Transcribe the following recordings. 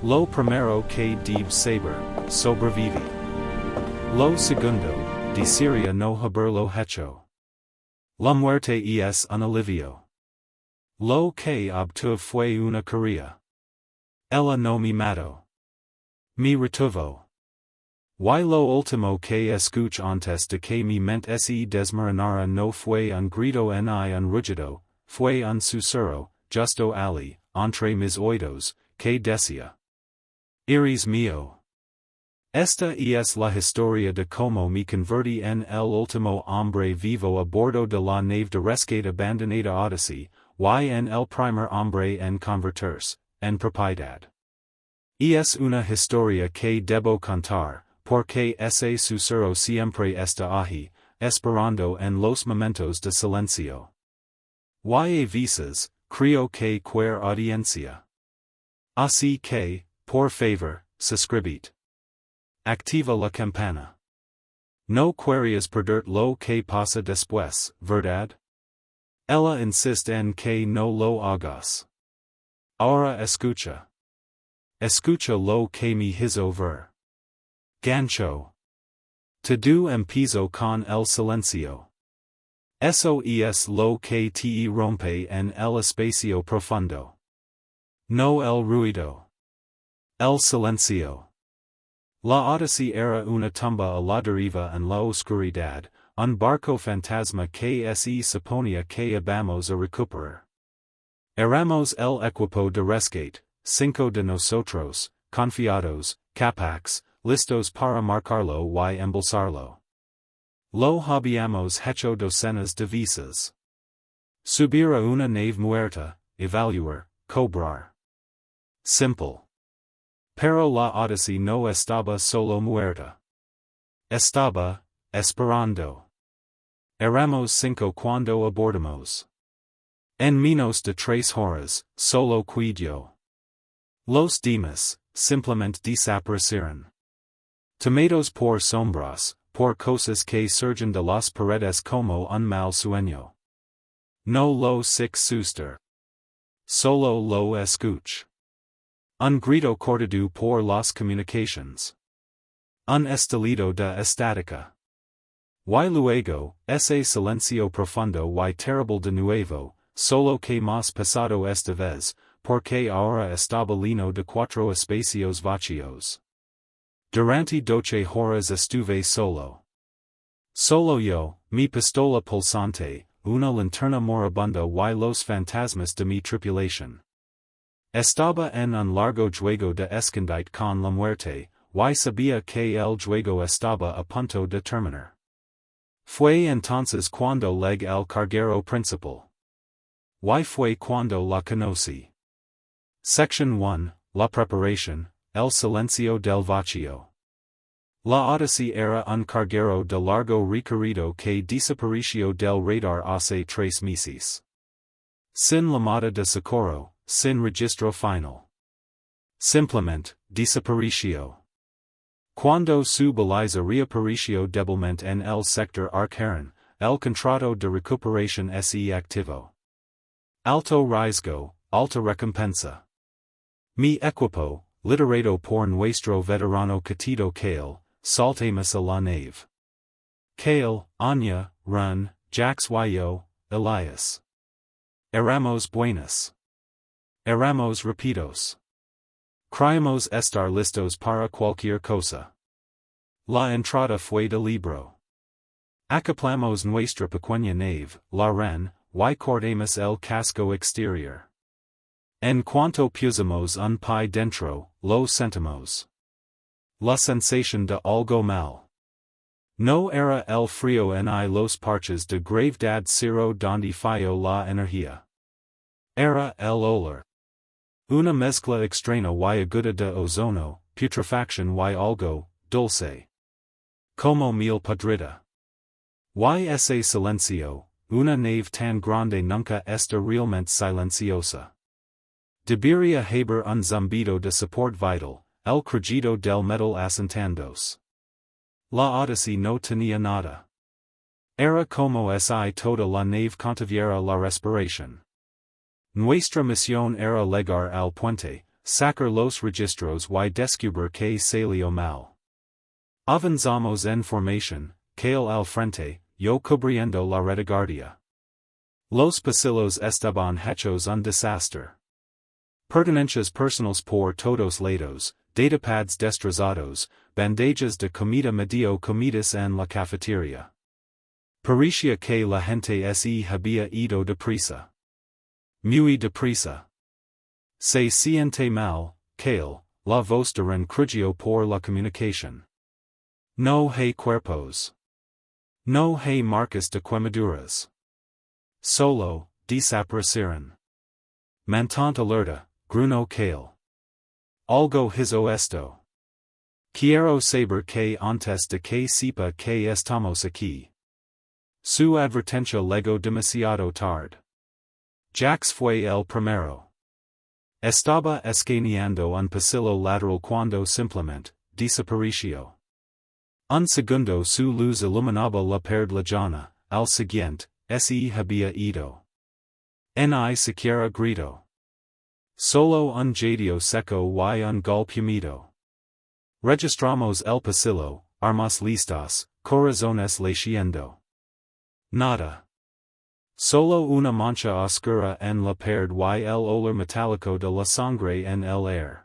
Lo primero que debe saber, sobreviví. Lo segundo, desearía no haberlo hecho. La muerte es un alivio. Lo que obtuve fue una carrera. Ella no me mató. Me retuvo. Y lo último que escuché antes de que mi mente se desmoronara no fue un grito ni un rugido, fue un susurro, justo ali, entre mis oídos, que decía: Iris mío. Esta es la historia de cómo me convertí en el último hombre vivo a bordo de la nave de rescate abandonada Odyssey, y en el primer hombre en convertirse, en propiedad. Es una historia que debo contar, porque ese susurro siempre está ahí, esperando en los momentos de silencio. Y a veces, creo que queer audiencia. Así que, por favor, suscribid. Activa la campana. No querías perder lo que pasa después, ¿verdad? Ella insiste en que no lo hagas. Ahora escucha. Escucha lo que me hizo ver. Gancho. Todo empezó con el silencio. Eso es lo que te rompe en el espacio profundo. No el ruido. El silencio. La Odyssey era una tumba a la deriva en la oscuridad, un barco fantasma que se suponía que íbamos a recuperar. Éramos el equipo de rescate, 5 de nosotros, confiados, capaces, listos para marcarlo y embolsarlo. Lo habíamos hecho docenas de veces. Subir a una nave muerta, evaluar, cobrar. Simple. Pero la Odyssey no estaba solo muerta. Estaba, esperando. Éramos 5 cuando abordamos. En menos de 3 horas, solo quedó. Los demás, simplemente desaparecieron. Tomados por sombras, por cosas que surgen de las paredes como un mal sueño. No lo suster. Solo lo escuch. Un grito cortado por las comunicaciones. Un estalido de estática. Y luego, ese silencio profundo y terrible de nuevo, solo que más pasado esta vez, porque ahora estaba lleno de 4 espacios vacíos. Durante 12 horas estuve solo. Solo yo, mi pistola pulsante, una linterna moribunda y los fantasmas de mi tripulación. Estaba en un largo juego de escondite con la muerte, y sabía que el juego estaba a punto de terminar. Fue entonces cuando llegué al carguero principal. Y fue cuando la conocí. Section 1, La preparación, el silencio del vacío. La Odyssey era un carguero de largo recorrido que desapareció del radar hace 3 meses. Sin llamada de socorro, sin registro final. Simplemente, desapareció. Cuando su baliza reapareció débilmente en el sector Arcaron, el contrato de recuperación se activó. Alto riesgo, alta recompensa. Mi equipo, liderado por nuestro veterano Catito Kale, saltamos a la nave. Kale, Anya, Run, Jax y yo, Elias. Éramos buenos. Éramos rápidos. Creíamos estar listos para cualquier cosa. La entrada fue de libro. Acoplamos nuestra pequeña nave, la Reina, y cortamos el casco exterior. En cuanto pusimos un pie dentro, lo sentimos. La sensación de algo mal. No era el frío ni los parches de gravedad cero donde falló la energía. Era el olor. Una mezcla extraña y aguda de ozono, putrefacción y algo, dulce. Como miel podrida. Y ese silencio, una nave tan grande nunca está realmente silenciosa. Debería haber un zumbido de support vital, el crujido del metal asentándose. La Odyssey no tenía nada. Era como si toda la nave contuviera la respiración. Nuestra misión era llegar al puente, sacar los registros y descubrir que salió mal. Avanzamos en formación, cael al frente, yo cubriendo la retaguardia. Los pasillos estaban hechos un desastre. Pertenencias personales por todos lados, datapads destrozados, bandejas de comida medio comidas en la cafetería. Parecía que la gente se había ido deprisa. Muy deprisa. Se siente mal, cael, la voz de rencrujió por la comunicación. No hay cuerpos. No hay marcas de quemaduras. Solo, desaparecieron. Mantante alerta, gruno cael. Algo hizo esto. Quiero saber que antes de que sepa que estamos aquí. Su advertencia llegó demasiado tarde. Jax fue el primero. Estaba escaneando un pasillo lateral cuando simplemente desapareció. Un segundo su luz iluminaba la pared lejana, al siguiente, se había ido. Ni siquiera gritó. Solo un jadeó seco y un golpe húmedo. Registramos el pasillo, armas listas, corazones latiendo. Nada. Solo una mancha oscura en la pared y el olor metálico de la sangre en el aire.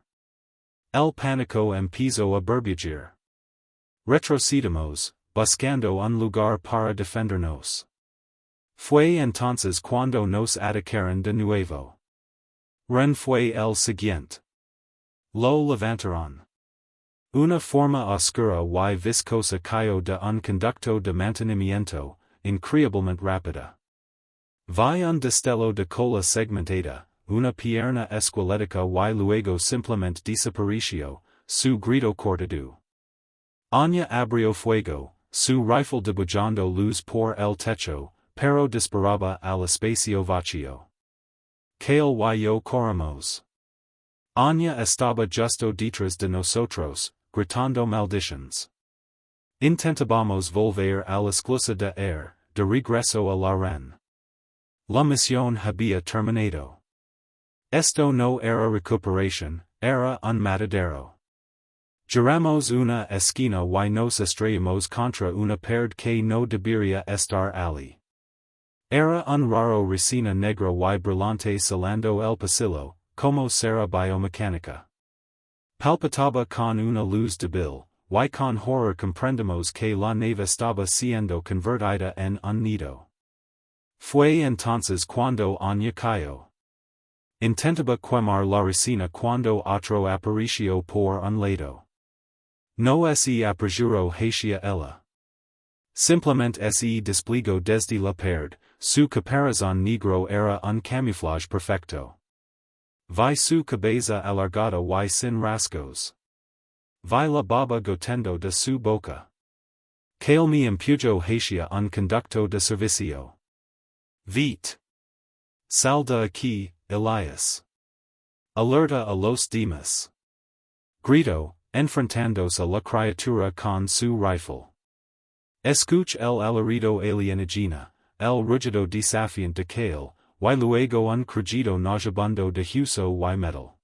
El pánico empezó a burbujir. Retrocedimos, buscando un lugar para defendernos. Fue entonces cuando nos atacaron de nuevo. Ren fue el siguiente. Lo levantaron. Una forma oscura y viscosa cayó de un conducto de mantenimiento, increíblemente rápida. Vi un destello de cola segmentada, una pierna esquelética y luego simplemente desapareció, su grito cortado. Anya abrió fuego, su rifle dibujando luz por el techo, pero disparaba al espacio vacío. Cael y yo corrimos. Anya estaba justo detrás de nosotros, gritando maldiciones. Intentábamos volver a la esclusa de aire, de regreso a la ren. La misión había terminado. Esto no era recuperación, era un matadero. Giramos una esquina y nos estrellamos contra una pared que no debería estar allí. Era un raro resina negra y brillante salando el pasillo, como cera biomecánica. Palpitaba con una luz débil, y con horror comprendemos que la nave estaba siendo convertida en un nido. Fue entonces cuando Anya cayó. Intentaba quemar la resina cuando otro apareció por un lado. No se apresuró hacia ella. Simplemente se desplegó desde la pared, su caparazón negro era un camuflaje perfecto. Vi su cabeza alargada y sin rasgos. Vi la baba goteando de su boca. Cael me empujó hacia un conducto de servicio. Vite. Sal de aquí, Elias. Alerta a los demás. Grito, enfrentándose a la criatura con su rifle. Escuch el alarido alienígena, el rugido desafiante de Cael, y luego un crujido nauseabundo de hueso y metal.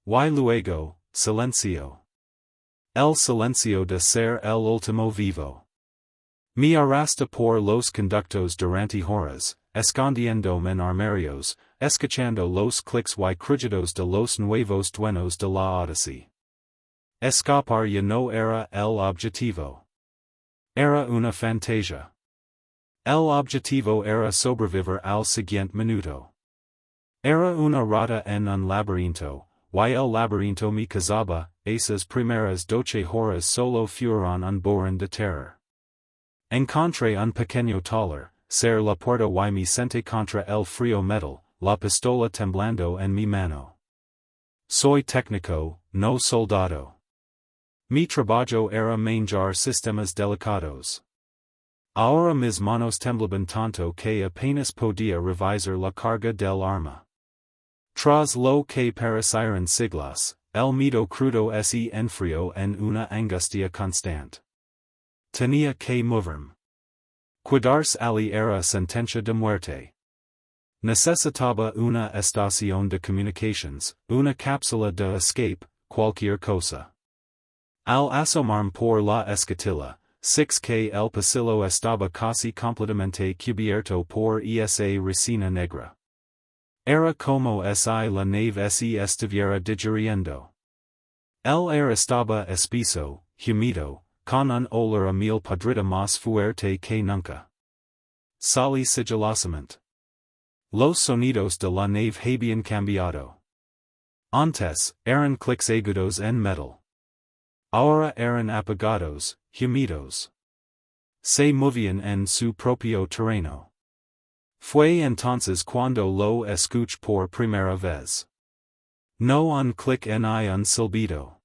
Y luego, silencio. El silencio de ser el último vivo. Me arrastra por los conductos durante horas, escondiéndome en armarios, escuchando los clics y crujidos de los nuevos dueños de la Odyssey. Escapar ya no era el objetivo. Era una fantasía. El objetivo era sobrevivir al siguiente minuto. Era una rata en un laberinto, y el laberinto me causaba, esas primeras 12 horas solo fueron un borrón de terror. Encontré un pequeño taller, ser la puerta y me senté contra el frío metal, la pistola temblando en mi mano. Soy técnico, no soldado. Mi trabajo era manejar sistemas delicados. Ahora mis manos temblaban tanto que apenas podía revisar la carga del arma. Tras lo que parecieron siglos, el miedo crudo se enfrió en una angustia constante. Tenía que moverme. Cuidarse allí era sentencia de muerte. Necesitaba una estación de comunicaciones, una cápsula de escape, cualquier cosa. Al asomarme por la escotilla, 6 que el pasillo estaba casi completamente cubierto por esa resina negra. Era como si la nave se estuviera digiriendo. El aire estaba espeso, humido, con un olor a miel podrida más fuerte que nunca. Salí sigilosamente. Los sonidos de la nave habían cambiado. Antes, eran clics agudos en metal. Ahora eran apagados, humidos. Se movían en su propio terreno. Fue entonces cuando lo escuché por primera vez. No un clic ni un silbido.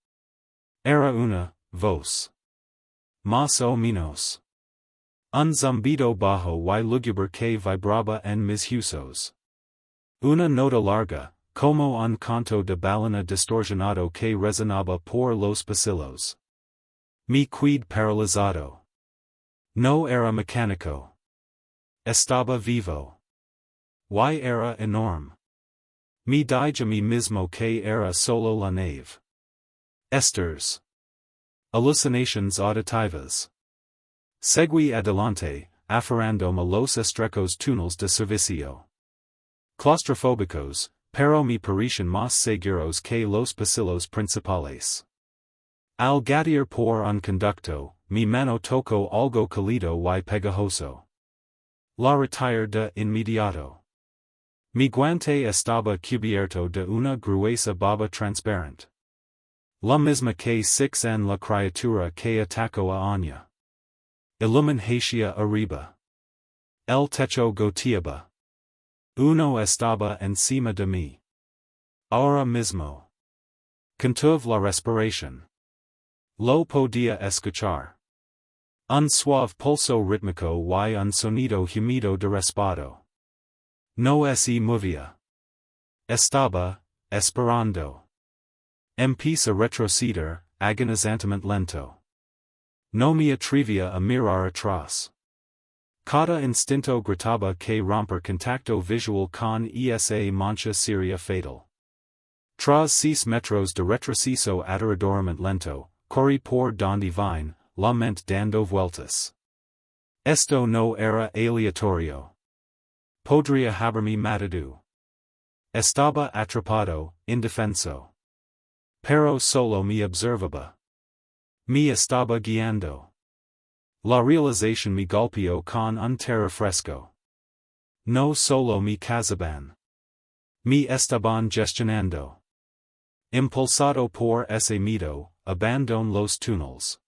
Era una voz. Más o menos. Un zumbido bajo y lúgubre que vibraba en mis huesos. Una nota larga, como un canto de ballena distorsionado que resonaba por los pasillos. Mi quid paralizado. No era mecánico. Estaba vivo. Y era enorme. Me dije a mí mismo que era solo la nave. Esters. Alucinations auditivas. Seguí adelante, aferrándome a los estrechos túneles de servicio. Claustrofóbicos, pero me parecían más seguros que los pasillos principales. Al gatear por un conducto, mi mano tocó algo cálido y pegajoso. La retiré de inmediato. Mi guante estaba cubierto de una gruesa baba transparente. La misma que six en la criatura que atacó a Anya. Illumin hacia arriba. El techo goteaba. Uno estaba encima de mí. Ahora mismo. Contuve la respiración. Lo podía escuchar. Un suave pulso rítmico y un sonido humido de respiro. No se movía. Estaba, esperando. Empieza a retroceder, agonizantemente lento. No me atrevía a mirar atrás. Cada instinto gritaba que romper contacto visual con esa mancha seria fatal. Tras 6 metros de retroceso aterradoramente lento, corrí por donde vine, la mente dando vueltas. Esto no era aleatorio. Podría haberme matado. Estaba atrapado, indefenso. Pero solo me observaba. Me estaba guiando. La realización me golpeó con un terror fresco. No solo me cazaban. Me estaban gestionando. Impulsado por ese miedo, abandoné los túneles.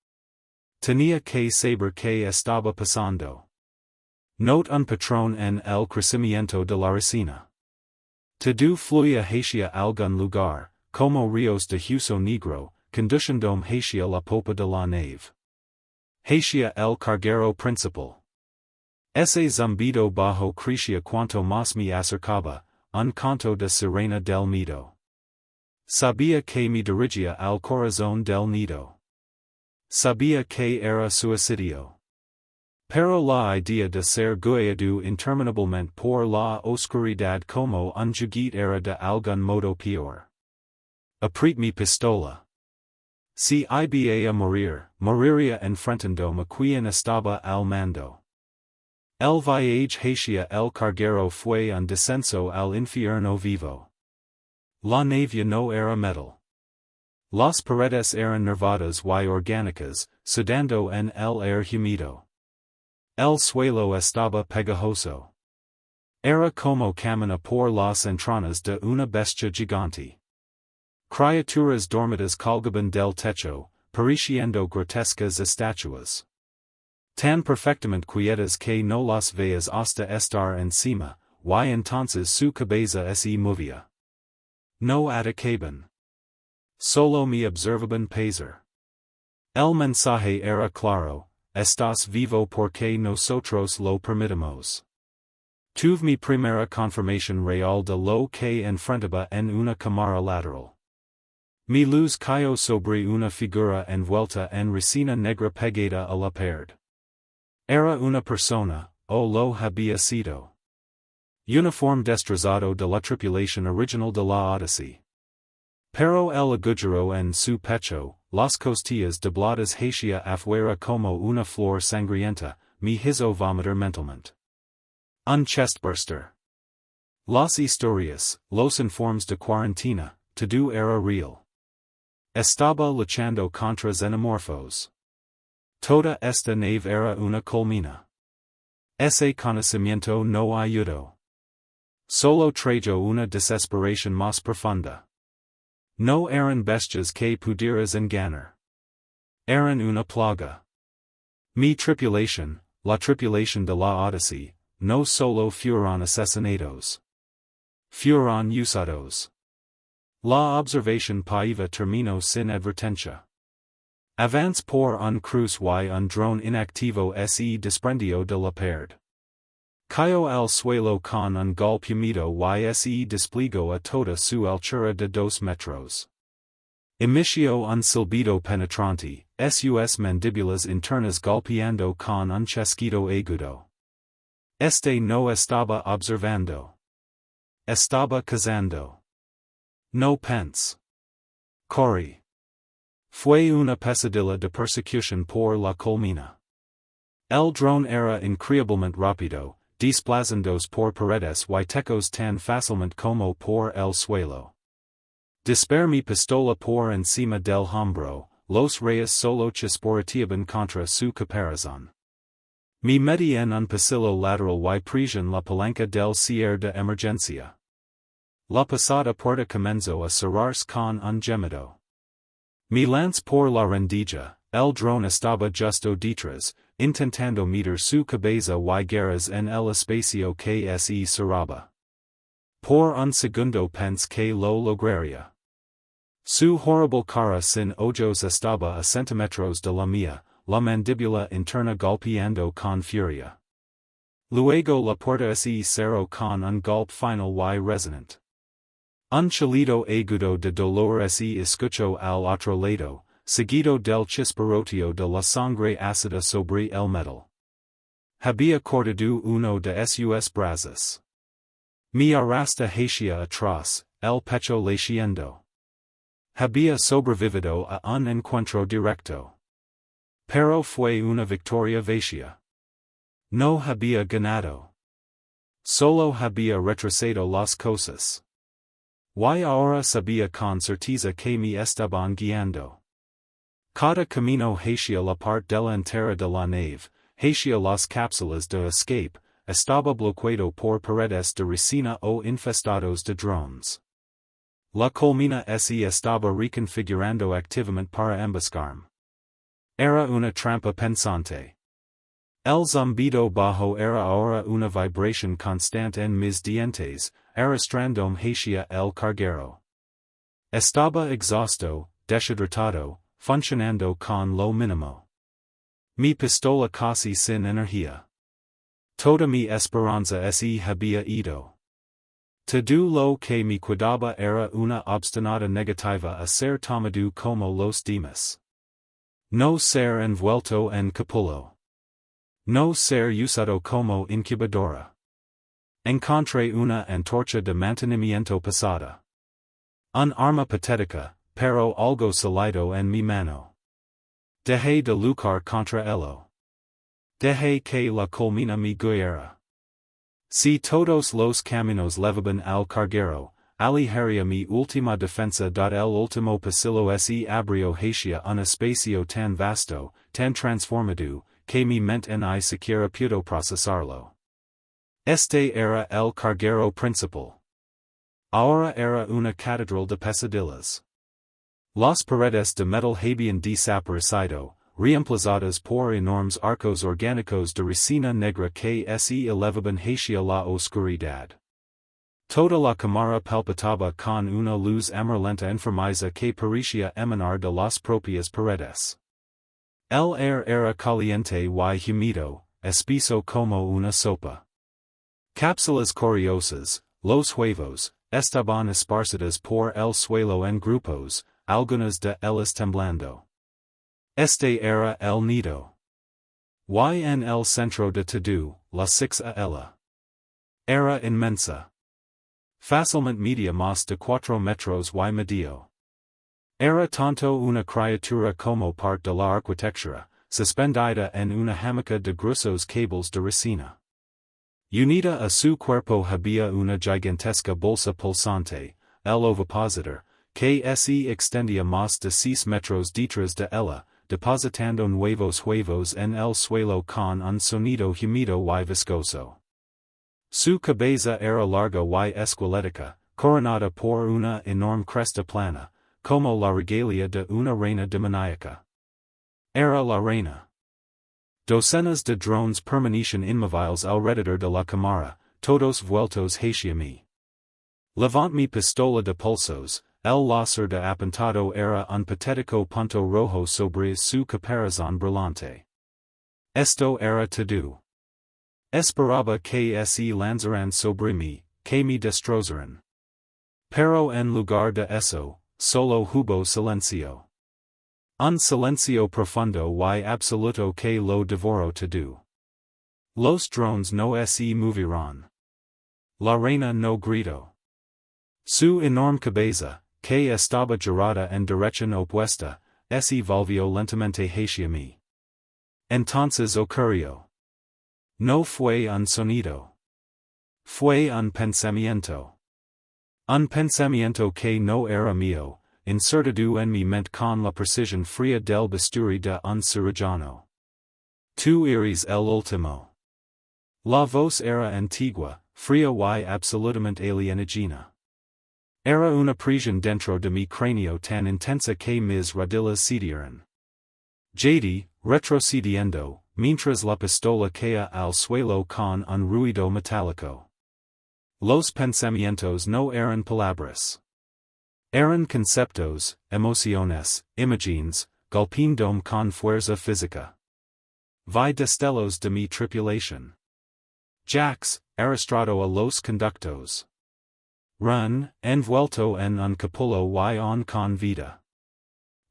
Tenía que saber qué estaba pasando. Note un patrón en el crecimiento de la resina. Todo fluía hacia algún lugar, como ríos de huso negro, conduciéndome hacia la popa de la nave. Hacia el carguero principal. Ese zumbido bajo crecía cuanto más me acercaba, un canto de sirena del miedo. Sabía que me dirigía al corazón del nido. Sabía que era suicidio. Pero la idea de ser guiado interminablemente por la oscuridad como un juguete era de algún modo peor. Apret mi pistola. Si iba a morir, moriría enfrentándome quien estaba al mando. El viaje hacia el carguero fue un descenso al infierno vivo. La nave no era metal. Las paredes eran nervadas y orgánicas, sudando en el aire humido. El suelo estaba pegajoso. Era como caminar por las entrañas de una bestia gigante. Criaturas dormidas colgaban del techo, pareciendo grotescas estatuas. Tan perfectamente quietas que no las veas hasta estar encima, y entonces su cabeza se movía. No atacaban. Solo me observaban pasar. El mensaje era claro, estás vivo porque nosotros lo permitimos. Tuve mi primera confirmación real de lo que enfrentaba en una cámara lateral. Mi luz cayó sobre una figura envuelta en resina negra pegada a la pared. Era una persona, o lo había sido. Uniforme destrozado de la tripulación original de la Odyssey. Pero el agujero en su pecho, las costillas dobladas hacia afuera como una flor sangrienta, me hizo vomitar mentalmente. Un chestburster. Las historias, los informes de cuarentena, todo era real. Estaba luchando contra xenomorfos. Toda esta nave era una colmena. Ese conocimiento no ayudó. Solo trajo una desesperación más profunda. No eran bestias que pudieras engañar. Eran una plaga. Mi tripulación, la tripulación de la Odyssey, no solo fueron asesinados. Fueron usados. La observación paiva terminó sin advertencia. Avance por un cruce y un drone inactivo se desprendió de la pared. Cayó al suelo con un golpe húmedo y se desplegó a toda su altura de 2 metros. Emitió un silbido penetrante, sus mandíbulas internas golpeando con un chasquido agudo. Este no estaba observando. Estaba cazando. No pense. Corrí. Fue una pesadilla de persecución por la colmena. El drone era increíblemente rápido, desplazándose por paredes y techos tan fácilmente como por el suelo. Disparé mi pistola por encima del hombro, los rayos solo chisporeteaban contra su caparazón. Me metí en un pasillo lateral y presion la palanca del cierre de emergencia. La pesada puerta comenzó a cerrarse con un gemido. Me lancé por la rendija, el drone estaba justo detrás, intentando meter su cabeza y garras en el espacio que se cerraba. Por un segundo pensé que lo lograría. Su horrible cara sin ojos estaba a centímetros de la mía, la mandíbula interna golpeando con furia. Luego la puerta se cerró con un golpe final y resonante. Un chillido agudo de dolor se escuchó al otro lado, seguido del chisporroteo de la sangre ácida sobre el metal. Había cortado uno de sus brazos. Me arrastra hacia atrás, el pecho latiendo. Había sobrevivido a un encuentro directo. Pero fue una victoria vacía. No había ganado. Solo había retrocedido las cosas. Y ahora sabía con certeza que me estaban guiando. Cada camino hacia la parte delantera de la nave, hacia las cápsulas de escape, estaba bloqueado por paredes de resina o infestados de drones. La colmena se estaba reconfigurando activamente para emboscarme. Era una trampa pensante. El zumbido bajo era ahora una vibración constante en mis dientes, arrastrándome hacia el carguero. Estaba exhausto, deshidratado, funcionando con lo mínimo. Mi pistola casi sin energía. Toda mi esperanza se había ido. Todo lo que me quedaba era una obstinada negativa a ser tomado como los demás. No ser envuelto en capullo. No ser usado como incubadora. Encontré una antorcha de mantenimiento pesada. Un arma patética, pero algo sólido en mi mano. Dejé de luchar contra ello. Dejé que la colmena me guiara. Si todos los caminos levaban al carguero, aligeria mi última defensa. El último pasillo se abrió hacia un espacio tan vasto, tan transformado, que mi mente ni siquiera pudo procesarlo. Este era el carguero principal. Ahora era una catedral de pesadillas. Las paredes de metal habían desaparecido, reemplazadas por enormes arcos orgánicos de resina negra que se elevaban hacia la oscuridad. Toda la cámara palpitaba con una luz amarillenta enfermiza que parecía emanar de las propias paredes. El aire era caliente y húmedo, espeso como una sopa. Cápsulas curiosas, los huevos, estaban esparcidas por el suelo en grupos, algunas de ellas temblando. Este era el nido. Y en el centro de todo, la 6 ella. Era inmensa. Facilmente media más de 4 metros y medio. Era tanto una criatura como parte de la arquitectura, suspendida en una hamaca de gruesos cables de resina. Unida a su cuerpo había una gigantesca bolsa pulsante, el ovipositor, que se extendía más de 6 metros detrás de ella, depositando nuevos huevos en el suelo con un sonido humedo y viscoso. Su cabeza era larga y esquelética, coronada por una enorme cresta plana, como la regalia de una reina demoníaca. Era la reina. Docenas de drones permanecían inmóviles alrededor de la cámara, todos vueltos hacia mí. Levant mi pistola de pulsos, el láser de apuntado era un patético punto rojo sobre su caparazón brillante. Esto era todo. Esperaba que se lanzaran sobre mí, que me destrozaran. Pero en lugar de eso, solo hubo silencio. Un silencio profundo y absoluto que lo devoró todo. Los drones no se movieron. La reina no gritó. Su enorme cabeza, que estaba girada en dirección opuesta, se volvió lentamente hacia mí. Entonces ocurrió. No fue un sonido. Fue un pensamiento. Un pensamiento que no era mío, insertado en mi mente con la precisión fría del bisturi de un cirujano. Tú eres el último. La voz era antigua, fría y absolutamente alienígena. Era una presión dentro de mi cráneo tan intensa que mis rodillas cedieron. Jadi, retrocediendo, mientras la pistola caía al suelo con un ruido metálico. Los pensamientos no eran palabras. Eran conceptos, emociones, imágenes, golpeando con fuerza física. Vi destellos de mi tripulación. Jacks, arrastrado a los conductos. Run, envuelto en un capullo y con vida.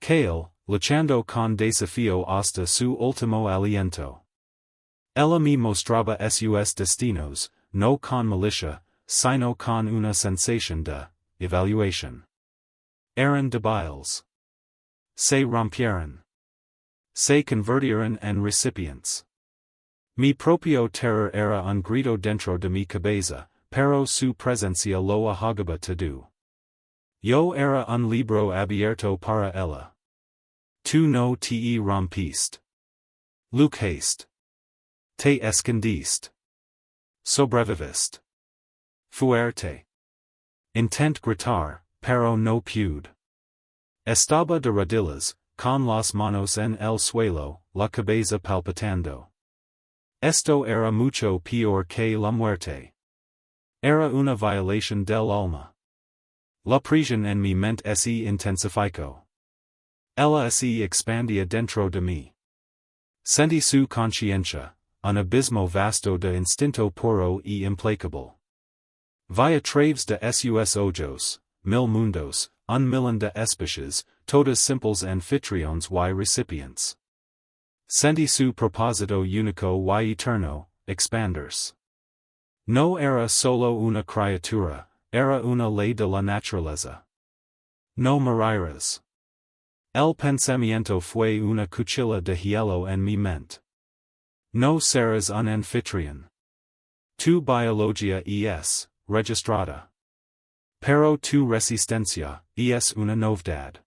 Kale, luchando con desafío hasta su último aliento. Ella me mostraba sus destinos, no con malicia, sino con una sensación de evaluación. Eran débiles. Se rompieron. Se convirtieron en recipientes. Mi propio terror era un grito dentro de mi cabeza, pero su presencia lo ahogaba todo. Yo era un libro abierto para ella. Tú no te rompiste. Luchaste. Te escondiste. Sobreviviste. Fuerte. Intent gritar, pero no pude. Estaba de rodillas, con las manos en el suelo, la cabeza palpitando. Esto era mucho peor que la muerte. Era una violación del alma. La presión en mi mente se intensificó. Ella se expandía dentro de mí. Sentí su conciencia, un abismo vasto de instinto puro y implacable. Vi a través de sus ojos, mil mundos, un millón de especies, todas simples anfitriones y recipientes. Sentí su propósito único y eterno, expandirse. No era solo una criatura, era una ley de la naturaleza. No moriras. El pensamiento fue una cuchilla de hielo en mi mente. No serás un anfitrión. Tu biología es registrada. Pero tu resistencia es una novedad.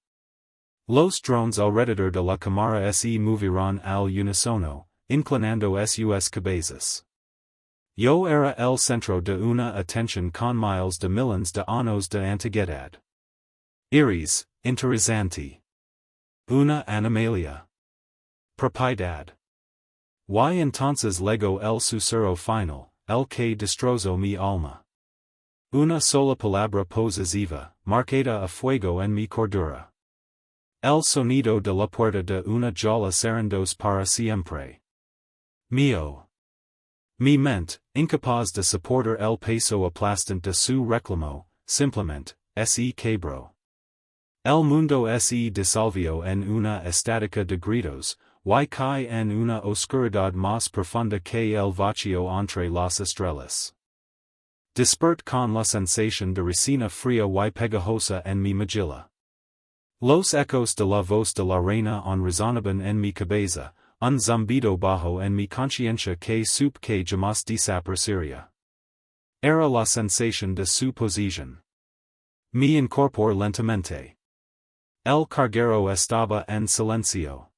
Los drones alrededor de la cámara se movieron al unísono, inclinando sus cabezas. Yo era el centro de una atención con miles de millones de años de antigüedad. Iris, interesante. Una animalia. Propiedad. Y entonces llegó el susurro final, el que destrozó mi alma. Una sola palabra posesiva, marcada a fuego en mi cordura. El sonido de la puerta de una jaula cerrándose para siempre. Mío. Mi mente, incapaz de soportar el peso aplastante de su reclamo, simplemente, se quebró. El mundo se disolvió en una estática de gritos, y cae en una oscuridad más profunda que el vacío entre las estrellas. Despert con la sensación de resina fría y pegajosa en mi mejilla. Los ecos de la voz de la reina on resonaban en mi cabeza, un zumbido bajo en mi conciencia que supe que jamás desaparecería. Era la sensación de su posición. Me incorporé lentamente. El carguero estaba en silencio.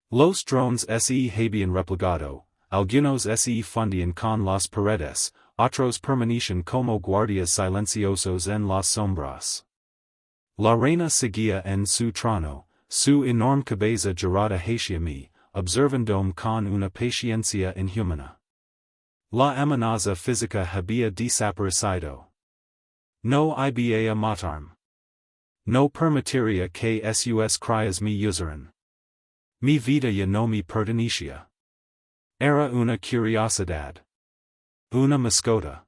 Los drones se habían replegado, algunos se fundían con las paredes, otros permanecían como guardias silenciosos en las sombras. La reina seguía en su trono, su enorme cabeza girada hacia mí, observándome con una paciencia inhumana. La amenaza física había desaparecido. No iba a matarme. No permitiría que sus crías me usaran. Mi vida ya no me pertenecía. Era una curiosidad. Una mascota.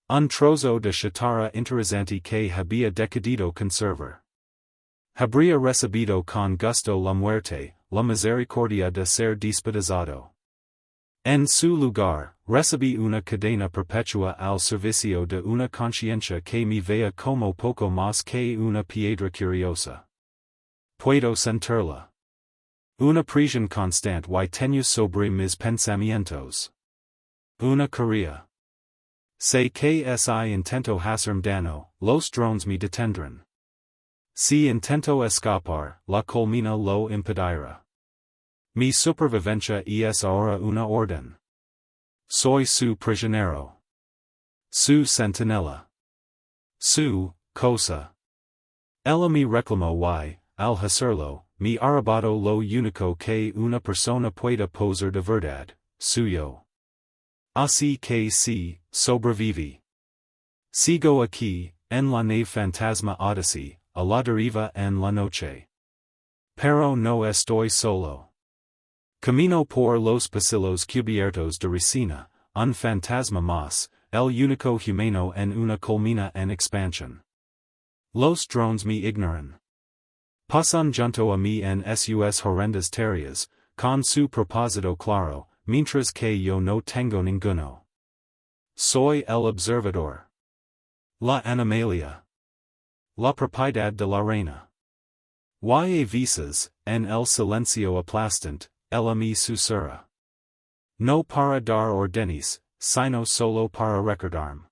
Un trozo de chatarra interesante que había decidido conservar. Habría recibido con gusto la muerte, la misericordia de ser despedazado. En su lugar, recibí una cadena perpetua al servicio de una conciencia que me vea como poco más que una piedra curiosa. Puedo sentirla. Una presión constante y tenue sobre mis pensamientos. Una carrera. Sé que si intento hacerme daño, los drones me detendrán. Si intento escapar, la colmena lo impedirá. Mi supervivencia es ahora una orden. Soy su prisionero. Su centinela. Su cosa. Ella me reclamó y, al hacerlo, me arrebató lo único que una persona puede poseer de verdad, suyo. Así que sí, sobreviví. Sigo aquí, en la nave fantasma Odyssey, a la deriva en la noche. Pero no estoy solo. Camino por los pasillos cubiertos de resina, un fantasma más, el único humano en una colmena en expansión. Los drones me ignoran. Pasan junto a mí en sus horrendas tareas, con su propósito claro, mientras que yo no tengo ninguno. Soy el observador. La animalia. La propiedad de la reina. Y a veces, en el silencio aplastante, ella me susurra. No para dar órdenes, sino solo para recordarme.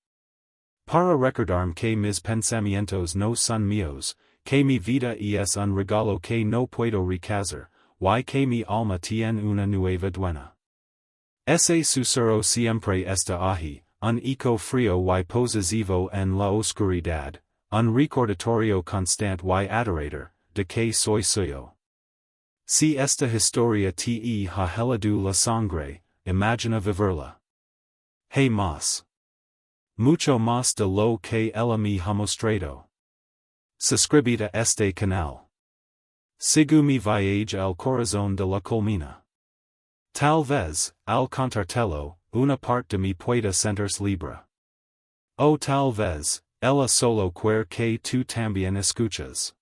Para recordarme que mis pensamientos no son míos, que mi vida es un regalo que no puedo rechazar, y que mi alma tiene una nueva dueña. Ese susurro siempre está allí, un eco frío y posesivo en la oscuridad, un recordatorio constante y adorador, de que soy suyo. Si esta historia te ha helado la sangre, imagina vivirla. Hey más. Mucho más de lo que ella me ha mostrado. Suscríbete a este canal. Sigu mi viaje al corazón de la colmena. Tal vez, al contártelo, una parte de mi pueda sentirse libre. O tal vez, ella solo quiere que tú también escuches.